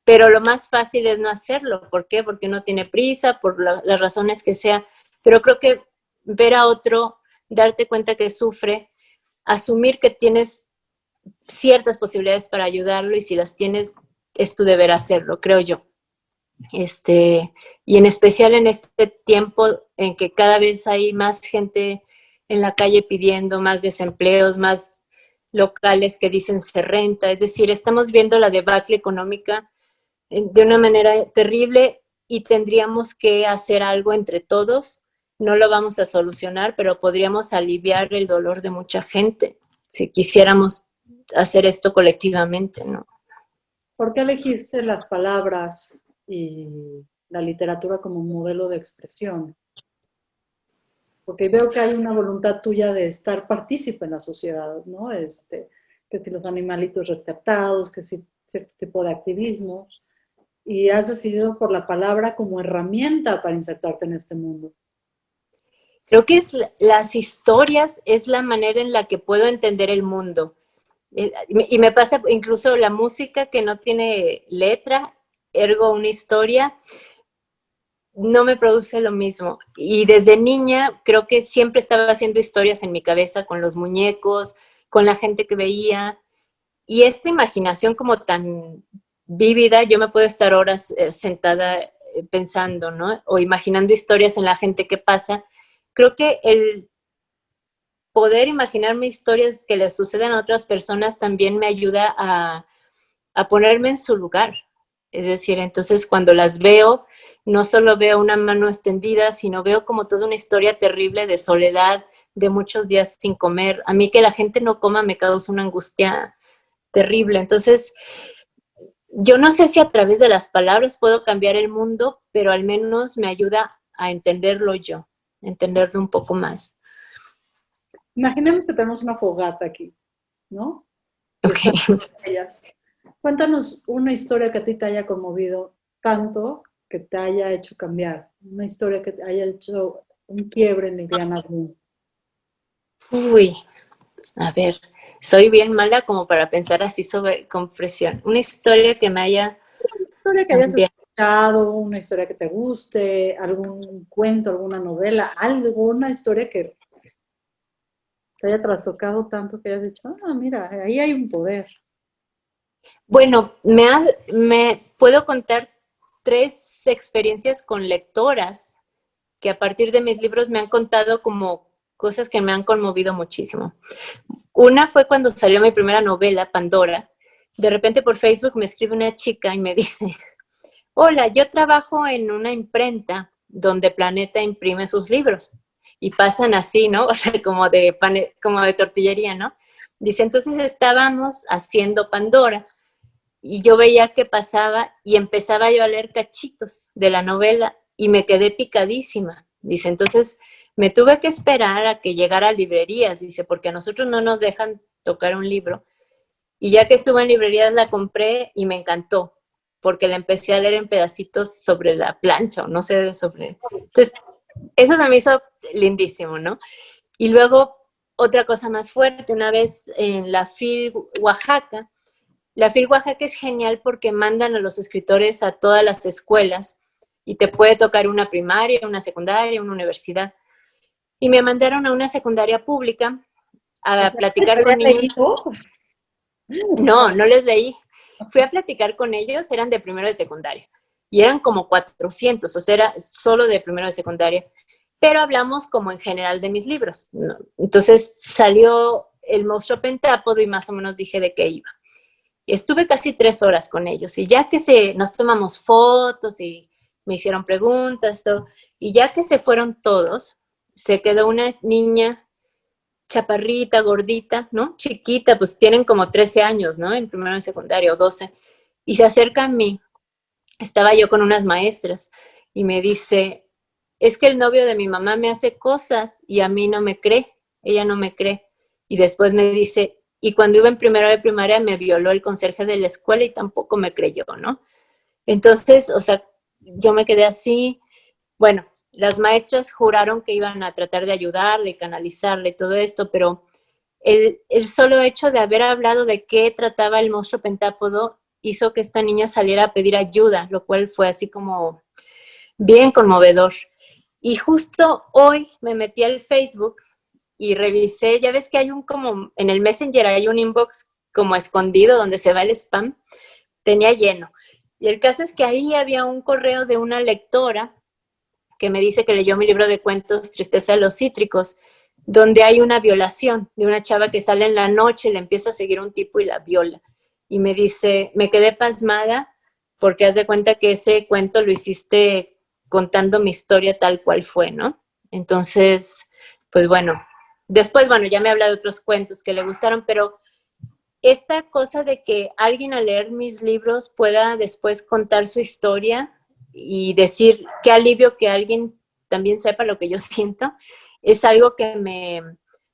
pero lo más fácil es no hacerlo. ¿Por qué? Porque no tiene prisa, por las razones que sea. Pero creo que ver a otro, darte cuenta que sufre, asumir que tienes ciertas posibilidades para ayudarlo, y si las tienes, es tu deber hacerlo, creo yo. Y en especial en este tiempo en que cada vez hay más gente en la calle pidiendo, más desempleos, más locales que dicen se renta. Es decir, estamos viendo la debacle económica de una manera terrible, y tendríamos que hacer algo entre todos. No lo vamos a solucionar, pero podríamos aliviar el dolor de mucha gente si quisiéramos hacer esto colectivamente, ¿no? ¿Por qué elegiste las palabras y la literatura como modelo de expresión? Porque veo que hay una voluntad tuya de estar partícipe en la sociedad, ¿no? Que si los animalitos rescatados, que si cierto tipo de activismos, y has decidido por la palabra como herramienta para insertarte en este mundo. Creo que las historias es la manera en la que puedo entender el mundo. Y me pasa incluso la música que no tiene letra, ergo una historia, no me produce lo mismo. Y desde niña creo que siempre estaba haciendo historias en mi cabeza con los muñecos, con la gente que veía. Y esta imaginación como tan vívida, yo me puedo estar horas sentada pensando, ¿no? O imaginando historias en la gente que pasa. Creo que el poder imaginarme historias que le suceden a otras personas también me ayuda a ponerme en su lugar. Es decir, entonces cuando las veo, no solo veo una mano extendida, sino veo como toda una historia terrible de soledad, de muchos días sin comer. A mí que la gente no coma me causa una angustia terrible. Entonces, yo no sé si a través de las palabras puedo cambiar el mundo, pero al menos me ayuda a entenderlo yo, entenderlo un poco más. Imaginemos que tenemos una fogata aquí, ¿no? Y Ok. están ellas. Cuéntanos una historia que a ti te haya conmovido tanto, que te haya hecho cambiar. Una historia que te haya hecho un quiebre en Liliana Bloom. Uy, a ver, soy bien mala como para pensar así sobre compresión. Una historia que me haya Una historia que hayas cambiado. escuchado, una historia que te guste, algún cuento, alguna novela, alguna historia que te haya trastocado tanto que hayas dicho, ah, mira, ahí hay un poder. Bueno, me puedo contar 3 experiencias con lectoras que a partir de mis libros me han contado como cosas que me han conmovido muchísimo. Una fue cuando salió mi primera novela, Pandora. De repente por Facebook me escribe una chica y me dice, hola, yo trabajo en una imprenta donde Planeta imprime sus libros. Y pasan así, ¿no? O sea, como de tortillería, ¿no? Dice, entonces estábamos haciendo Pandora y yo veía que pasaba y empezaba yo a leer cachitos de la novela y me quedé picadísima. Dice, entonces me tuve que esperar a que llegara a librerías, dice, porque a nosotros no nos dejan tocar un libro. Y ya que estuve en librerías la compré y me encantó, porque la empecé a leer en pedacitos sobre la plancha o no sé, sobre... Entonces, eso se me hizo lindísimo, ¿no? Y luego, otra cosa más fuerte, una vez en la FIL Oaxaca, la FIL Oaxaca es genial porque mandan a los escritores a todas las escuelas y te puede tocar una primaria, una secundaria, una universidad. Y me mandaron a una secundaria pública O a sea, ¿te platicar con habías niños. leído? No, no les leí. Fui a platicar con ellos, eran de primero de secundaria. Y eran como 400, o sea, era solo de primero de secundaria. Pero hablamos como en general de mis libros, ¿no? Entonces salió El monstruo pentápodo y más o menos dije de qué iba. Y estuve casi 3 horas con ellos y ya que nos tomamos fotos y me hicieron preguntas, todo, y ya que se fueron todos, se quedó una niña chaparrita, gordita, ¿no? Chiquita, pues tienen como 13 años, ¿no? En primero de secundaria o 12. Y se acerca a mí, estaba yo con unas maestras y me dice, es que el novio de mi mamá me hace cosas y a mí no me cree, ella no me cree. Y después me dice, y cuando iba en primero de primaria me violó el conserje de la escuela y tampoco me creyó, ¿no? Entonces, o sea, yo me quedé así, bueno, las maestras juraron que iban a tratar de ayudar, de canalizarle todo esto, pero el solo hecho de haber hablado de qué trataba el monstruo pentápodo hizo que esta niña saliera a pedir ayuda, lo cual fue así como bien conmovedor. Y justo hoy me metí al Facebook y revisé, ya ves que hay como, en el Messenger hay un inbox como escondido donde se va el spam, tenía lleno. Y el caso es que ahí había un correo de una lectora que me dice que leyó mi libro de cuentos Tristeza de los Cítricos, donde hay una violación de una chava que sale en la noche, le empieza a seguir un tipo y la viola. Y me dice, me quedé pasmada porque haz de cuenta que ese cuento lo hiciste contando mi historia tal cual fue, ¿no? Entonces, pues bueno, después, bueno, ya me habla de otros cuentos que le gustaron, pero esta cosa de que alguien al leer mis libros pueda después contar su historia y decir qué alivio que alguien también sepa lo que yo siento, es algo que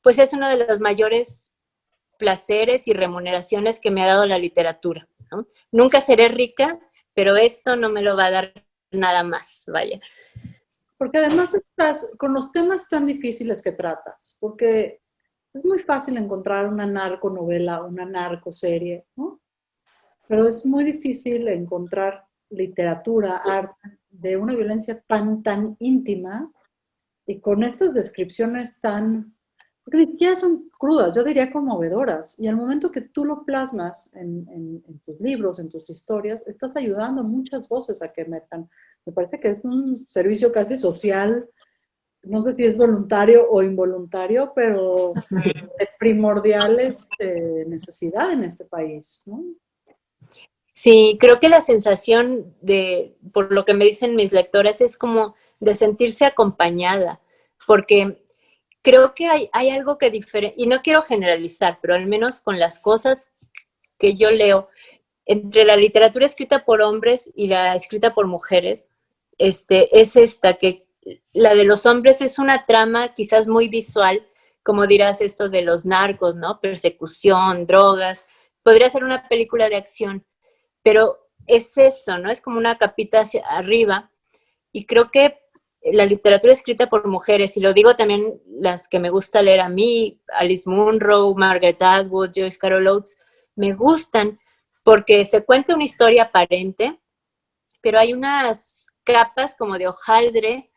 pues es uno de los mayores placeres y remuneraciones que me ha dado la literatura, ¿no? Nunca seré rica, pero esto no me lo va a dar nada más, vaya. Porque además estás con los temas tan difíciles que tratas, porque es muy fácil encontrar una narconovela, una narcoserie, ¿no? Pero es muy difícil encontrar literatura, arte de una violencia tan íntima y con estas descripciones tan, porque ni siquiera son crudas, yo diría conmovedoras. Y al momento que tú lo plasmas en tus libros, en tus historias, estás ayudando a muchas voces a que metan. Me parece que es un servicio casi social, no sé si es voluntario o involuntario, pero de primordial necesidad en este país, ¿no? Sí, creo que la sensación por lo que me dicen mis lectores, es como de sentirse acompañada, porque creo que hay algo que y no quiero generalizar, pero al menos con las cosas que yo leo, entre la literatura escrita por hombres y la escrita por mujeres, es esta, que la de los hombres es una trama quizás muy visual, como dirás esto de los narcos, ¿no? Persecución, drogas, podría ser una película de acción, pero es eso, ¿no? Es como una capita hacia arriba, y creo que la literatura escrita por mujeres, y lo digo también las que me gusta leer a mí, Alice Munro, Margaret Atwood, Joyce Carol Oates, me gustan porque se cuenta una historia aparente, pero hay unas capas como de hojaldre,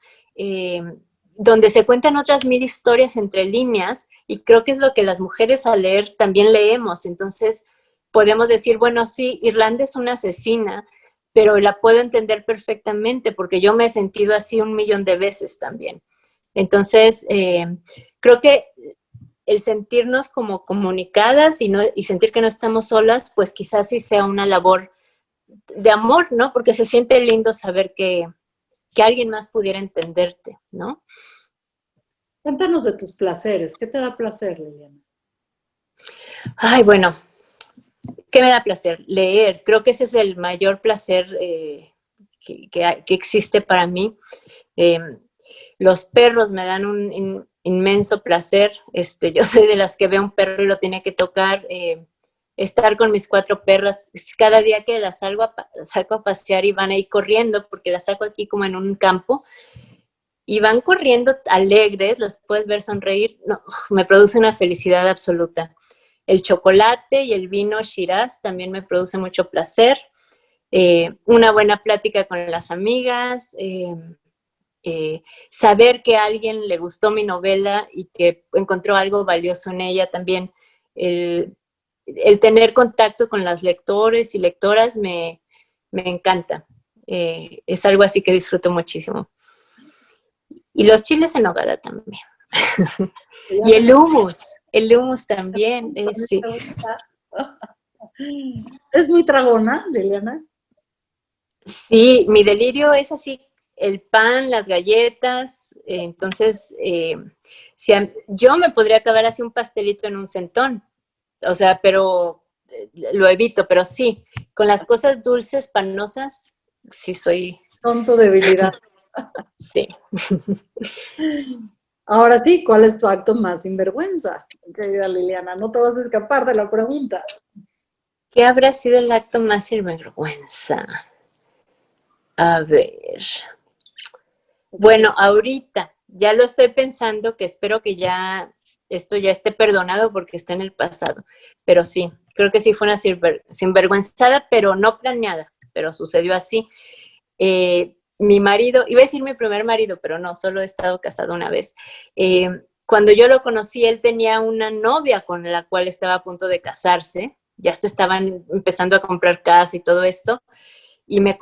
donde se cuentan otras 1000 historias entre líneas, y creo que es lo que las mujeres al leer también leemos. Entonces podemos decir, bueno, sí, Irlanda es una asesina, pero la puedo entender perfectamente porque yo me he sentido así 1,000,000 de veces también. Entonces, creo que el sentirnos como comunicadas y sentir que no estamos solas, pues quizás sí sea una labor de amor, ¿no? Porque se siente lindo saber que alguien más pudiera entenderte, ¿no? Cuéntanos de tus placeres. ¿Qué te da placer, Liliana? Ay, bueno, ¿qué me da placer? Leer. Creo que ese es el mayor placer que existe para mí. Eh, los perros me dan un inmenso placer. Yo soy de las que ve un perro y lo tiene que tocar. Estar con mis 4 perras, cada día que las saco a pasear y van ahí corriendo, porque las saco aquí como en un campo, y van corriendo alegres, los puedes ver sonreír, no, me produce una felicidad absoluta. El chocolate y el vino Shiraz también me produce mucho placer. Una buena plática con las amigas, saber que a alguien le gustó mi novela y que encontró algo valioso en ella también. El tener contacto con las lectores y lectoras me encanta. Es algo así que disfruto muchísimo. Y los chiles en nogada también. Y el hummus también. Sí. ¿Es muy tragona, Liliana? Sí, mi delirio es así, el pan, las galletas, entonces yo me podría acabar así un pastelito en un centón, o sea, pero lo evito, pero sí, con las cosas dulces, panosas, sí soy, Con tu debilidad. sí. Ahora sí, ¿cuál es tu acto más sinvergüenza, querida Liliana? No te vas a escapar de la pregunta. ¿Qué habrá sido el acto más sinvergüenza? A ver. Bueno, ahorita ya lo estoy pensando, que espero que ya esto ya esté perdonado porque está en el pasado. Pero sí, creo que sí fue una sinvergüenzada, pero no planeada, pero sucedió así. Mi marido, iba a decir mi primer marido, pero no, solo he estado casado una vez. Cuando yo lo conocí, él tenía una novia con la cual estaba a punto de casarse. Ya hasta estaban empezando a comprar casa y todo esto. Y nos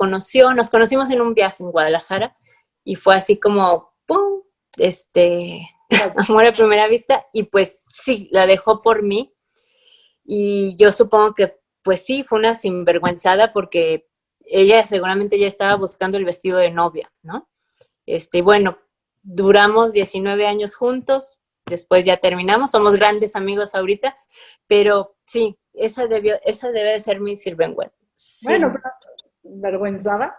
conocimos en un viaje en Guadalajara. Y fue así como, ¡pum! Amor a primera vista, y pues sí, la dejó por mí, y yo supongo que pues sí, fue una sinvergüenzada porque ella seguramente ya estaba buscando el vestido de novia, ¿no? Bueno, duramos 19 años juntos, después ya terminamos, somos grandes amigos ahorita, pero sí, esa debe de ser mi sinvergüenza. Bueno, pero vergüenzada.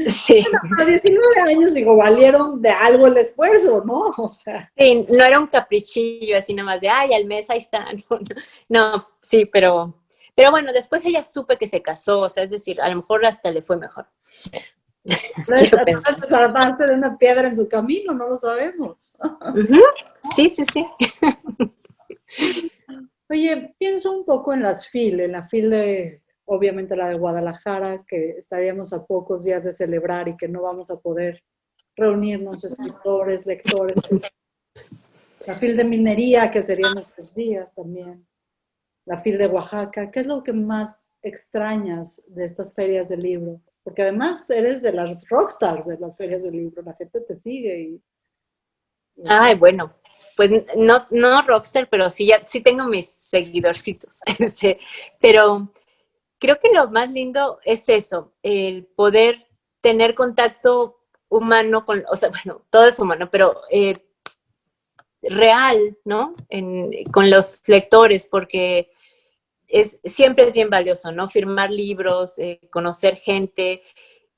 Sí. Bueno, a 19 años, digo, valieron de algo el esfuerzo, ¿no? O sea. Sí, no era un caprichillo así nada más de, ay, al mes ahí está. No, sí, pero bueno, después ella supe que se casó, o sea, es decir, a lo mejor hasta le fue mejor. Quiero pensar. Aparte de una piedra en su camino, no lo sabemos. Sí, sí, sí. Oye, pienso un poco en en la FIL de, obviamente la de Guadalajara, que estaríamos a pocos días de celebrar y que no vamos a poder reunirnos escritores, lectores. La FIL de Minería, que serían estos días también. La FIL de Oaxaca. ¿Qué es lo que más extrañas de estas ferias del libro? Porque además eres de las rockstars de las ferias del libro. La gente te sigue Ay, bueno, pues no rockstar, pero sí tengo mis seguidorcitos. Pero creo que lo más lindo es eso, el poder tener contacto humano o sea, bueno, todo es humano, pero real, ¿no? Con los lectores, porque siempre es bien valioso, ¿no? Firmar libros, conocer gente.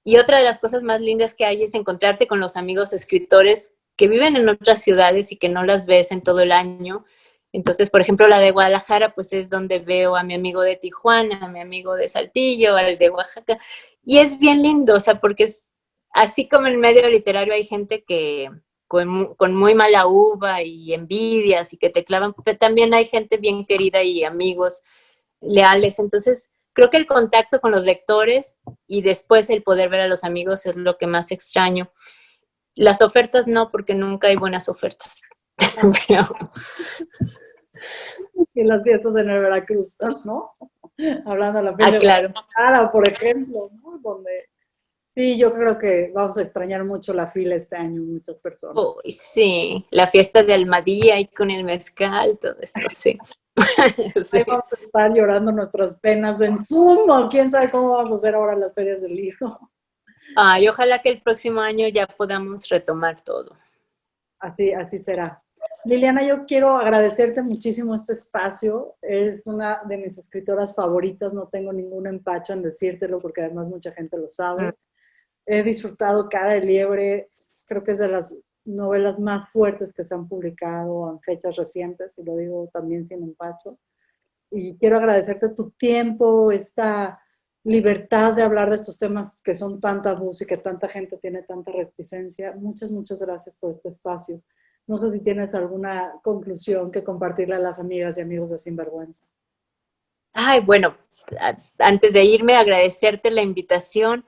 Y otra de las cosas más lindas que hay es encontrarte con los amigos escritores que viven en otras ciudades y que no las ves en todo el año. Entonces, por ejemplo, la de Guadalajara, pues es donde veo a mi amigo de Tijuana, a mi amigo de Saltillo, al de Oaxaca. Y es bien lindo, o sea, porque es así como en el medio literario hay gente que con muy mala uva y envidias y que te clavan, pero también hay gente bien querida y amigos leales. Entonces, creo que el contacto con los lectores y después el poder ver a los amigos es lo que más extraño. Las ofertas no, porque nunca hay buenas ofertas. Y las fiestas en el Veracruz, ¿no? Hablando de la fiesta claro. de Guadalajara, por ejemplo, ¿no? Donde sí, yo creo que vamos a extrañar mucho la fila este año, muchas personas. Uy, sí, la fiesta de Almadía y con el mezcal, todo esto, sí. Sí. Ahí vamos a estar llorando nuestras penas en Zoom, quién sabe cómo vamos a hacer ahora las ferias del libro. Y ojalá que el próximo año ya podamos retomar todo. Así será. Liliana, yo quiero agradecerte muchísimo este espacio. Eres una de mis escritoras favoritas, no tengo ningún empacho en decírtelo porque además mucha gente lo sabe. He disfrutado Cara de Liebre, creo que es de las novelas más fuertes que se han publicado en fechas recientes, y lo digo también sin empacho. Y quiero agradecerte tu tiempo, esta libertad de hablar de estos temas que son tan tabús y que tanta gente tiene tanta reticencia. Muchas gracias por este espacio. No sé si tienes alguna conclusión que compartirle a las amigas y amigos de Sinvergüenza. Bueno, antes de irme, agradecerte la invitación.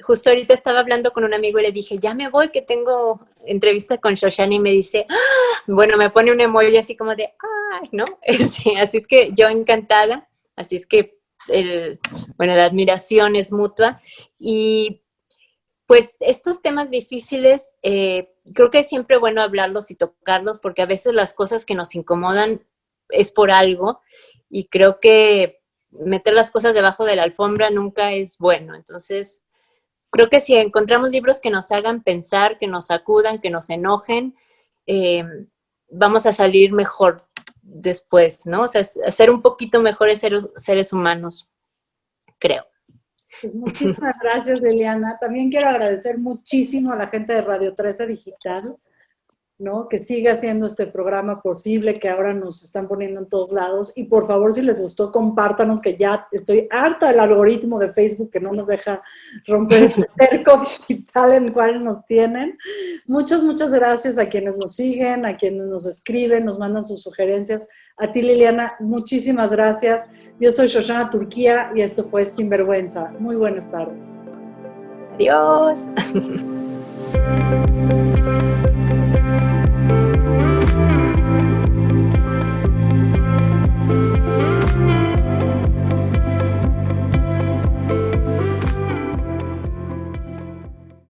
Justo ahorita estaba hablando con un amigo y le dije, ya me voy, que tengo entrevista con Shoshana, y me dice, bueno, me pone un emoji así como de, ay, ¿no? Así es que yo encantada, así es que, la admiración es mutua. Y pues estos temas difíciles, creo que es siempre bueno hablarlos y tocarlos, porque a veces las cosas que nos incomodan es por algo, y creo que meter las cosas debajo de la alfombra nunca es bueno. Entonces, creo que si encontramos libros que nos hagan pensar, que nos sacudan, que nos enojen, vamos a salir mejor después, ¿no? O sea, ser un poquito mejores seres humanos, creo. Pues muchísimas gracias, Liliana. También quiero agradecer muchísimo a la gente de Radio 13 Digital, ¿no? Que sigue haciendo este programa posible, que ahora nos están poniendo en todos lados. Y por favor, si les gustó, compártanos, que ya estoy harta del algoritmo de Facebook que no nos deja romper el cerco digital en el cual nos tienen. Muchas gracias a quienes nos siguen, a quienes nos escriben, nos mandan sus sugerencias. A ti, Liliana, muchísimas gracias. Yo soy Shoshana Turquía y esto fue Sinvergüenza. Muy buenas tardes. Adiós.